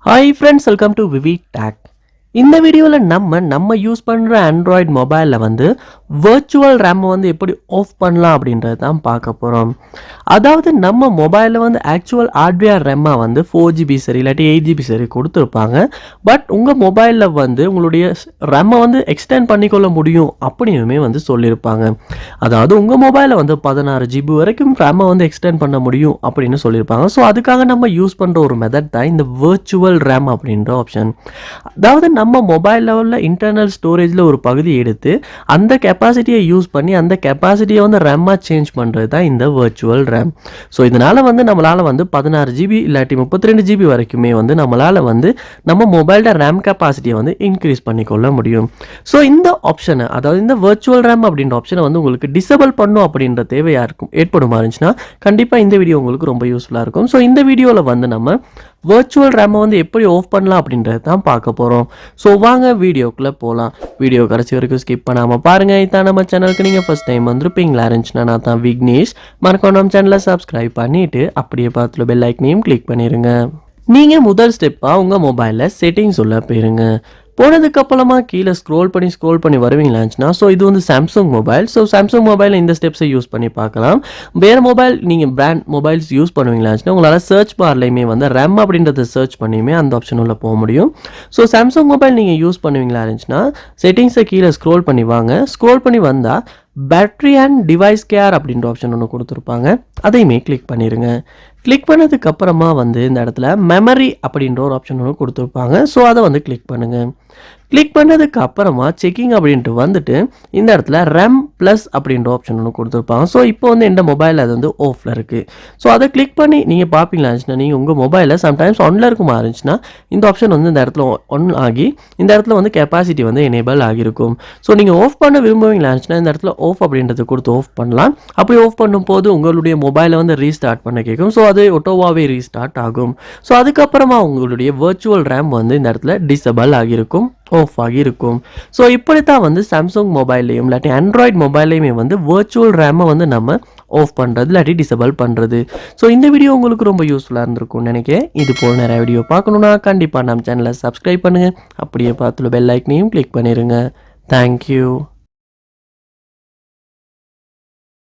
Hi friends, welcome to VividTech. இந்த வீடியோவில் நம்ம யூஸ் பண்ணுற ஆண்ட்ராய்டு மொபைலில் வந்து வர்ச்சுவல் ரேம் வந்து எப்படி ஆஃப் பண்ணலாம் அப்படின்றது தான் பார்க்க போகிறோம். அதாவது நம்ம மொபைலில் வந்து ஆக்சுவல் ஹார்ட்வேர் ரேம்மாக வந்து 4GB சரி இல்லாட்டி 8GB சரி கொடுத்துருப்பாங்க. பட் உங்கள் மொபைலில் வந்து உங்களுடைய ரேம்மை வந்து எக்ஸ்டெண்ட் பண்ணிக்கொள்ள முடியும் அப்படின்னுமே வந்து சொல்லியிருப்பாங்க. அதாவது உங்கள் மொபைலில் வந்து 16GB வரைக்கும் ரேம்மை வந்து எக்ஸ்டெண்ட் பண்ண முடியும் அப்படின்னு சொல்லியிருப்பாங்க. ஸோ அதுக்காக நம்ம யூஸ் பண்ணுற ஒரு மெத்தட் தான் இந்த வர்ச்சுவல் ரேம் அப்படின்ற ஆப்ஷன். அதாவது நம்ம மொபைல் லெவலில் இன்டர்னல் ஸ்டோரேஜில் ஒரு பகுதி எடுத்து அந்த கெப்பாசிட்டியை யூஸ் பண்ணி அந்த கெப்பாசிட்டியை வந்து ரேம்மாக சேஞ்ச் பண்ணுறது தான் இந்த வர்ச்சுவல் ரேம். ஸோ இதனால் வந்து நம்மளால் வந்து 16GB இல்லாட்டி 32GB வரைக்குமே வந்து நம்மளால் வந்து நம்ம மொபைலோட ரேம் கெப்பாசிட்டியை வந்து இன்க்ரீஸ் பண்ணிக்கொள்ள முடியும். ஸோ இந்த ஆப்ஷனை, அதாவது இந்த வர்ச்சுவல் ரேம் அப்படின்ற ஆப்ஷனை வந்து உங்களுக்கு டிசேபிள் பண்ணும் அப்படின்ற தேவையாக இருக்கும் ஏற்படுமா இருந்துச்சுன்னா கண்டிப்பாக இந்த வீடியோ உங்களுக்கு ரொம்ப யூஸ்ஃபுல்லாக இருக்கும். ஸோ இந்த வீடியோவில் வந்து நம்ம வர்ச்சுவல் ரேமை வந்து எப்படி ஆஃப் பண்ணலாம் அப்படின்றது தான் பார்க்க போகிறோம். ஸோ வாங்க வீடியோக்குள்ளே போகலாம். வீடியோ கடைசி வரைக்கும் ஸ்கிப் பண்ணாமல் பாருங்கள். இதான் நம்ம சேனலுக்கு நீங்கள் ஃபஸ்ட் டைம் வந்திருப்பீங்களா இருந்துச்சுன்னா நான் தான் விக்னேஷ். மறக்காம நம்ம சேனலை சப்ஸ்கிரைப் பண்ணிவிட்டு அப்படியே பார்த்துல பெல் ஐக்கனையும் கிளிக் பண்ணிடுங்க. நீங்கள் முதல் ஸ்டெப்பாக உங்கள் மொபைலில் செட்டிங்ஸ் உள்ள போயிருங்க. போனதுக்கப்புறமா கீழே ஸ்க்ரோல் பண்ணி வருவீங்களாச்சுன்னா ஸோ இது வந்து சாம்சங் மொபைல். ஸோ சாம்சங் மொபைலில் இந்த ஸ்டெப்ஸை யூஸ் பண்ணி பார்க்கலாம். வேறு மொபைல் நீங்கள் பிராண்ட் மொபைல்ஸ் யூஸ் பண்ணுவீங்களாச்சுன்னா உங்களால் சர்ச் பார்லையுமே வந்து ரேம் அப்படின்றத சர்ச் பண்ணியுமே அந்த ஆப்ஷன் உள்ள போக முடியும். ஸோ சாம்சங் மொபைல் நீங்கள் யூஸ் பண்ணுவீங்களா இருந்துச்சுன்னா செட்டிங்ஸை கீழே ஸ்க்ரோல் பண்ணி வாங்க. ஸ்க்ரோல் பண்ணி வந்தால் பேட்ரி அண்ட் டிவைஸ் கேர் அப்படின்ற ஆப்ஷன் ஒன்று கொடுத்துருப்பாங்க. அதையுமே கிளிக் பண்ணிடுங்க. கிளிக் பண்ணதுக்கு அப்புறமா வந்து இந்த இடத்துல மெமரி அப்படின்ற ஒரு ஆப்ஷன் ஒன்று கொடுத்துருப்பாங்க. ஸோ அதை வந்து கிளிக் பண்ணுங்கள். கிளிக் பண்ணதுக்கு அப்புறமா செக்கிங் அப்படின்ட்டு வந்துட்டு இந்த இடத்துல ரெம் ப்ளஸ் அப்படின்ற ஆப்ஷன் ஒன்று கொடுத்துருப்பாங்க. ஸோ இப்போ வந்து எந்த மொபைலில் அது வந்து ஆஃபில் இருக்குது. ஸோ அதை கிளிக் பண்ணி நீங்கள் பார்ப்பீங்களா இருந்துச்சுன்னா நீங்கள் உங்கள் மொபைலில் சம்டைம்ஸ் ஒன்னில் இருக்குமா இருந்துச்சுன்னா இந்த ஆப்ஷன் வந்து இந்த இடத்துல ஒன் ஆகி இந்த இடத்துல வந்து கெப்பாசிட்டி வந்து எனேபிள் ஆகியிருக்கும். ஸோ நீங்கள் ஆஃப் பண்ண விரும்புவீங்களா இருந்துச்சுன்னா இந்த இடத்துல ஆஃப் அப்படின்றது கொடுத்து ஆஃப் பண்ணலாம். அப்படி ஆஃப் பண்ணும்போது உங்களுடைய மொபைலை வந்து ரீஸ்டார்ட் பண்ண கேட்கும். ஸோ அது ஒட்டோவாகவே ரீஸ்டார்ட் ஆகும். ஸோ அதுக்கப்புறமா உங்களுடைய வர்ச்சுவல் ரேம் வந்து இந்த இடத்துல டிசேபிள் ஆகியிருக்கும், ஆஃப் ஆகியிருக்கும். ஸோ இப்படி தான் வந்து சாம்சங் மொபைல்லையும் இல்லாட்டி ஆண்ட்ராய்டு மொபைல்லையுமே வந்து வர்ச்சுவல் ரேமை வந்து நம்ம ஆஃப் பண்ணுறது இல்லாட்டி டிசேபிள் பண்ணுறது. ஸோ இந்த வீடியோ உங்களுக்கு ரொம்ப யூஸ்ஃபுல்லாக இருந்திருக்கும்னு நினைக்கிறேன். இது போல் நிறைய வீடியோ பார்க்கணுன்னா கண்டிப்பாக நம்ம சேனலை சப்ஸ்கிரைப் பண்ணுங்கள். அப்படியே பார்த்துல பெல் ஐக்கனையும் கிளிக் பண்ணிடுங்க. தேங்க்யூ.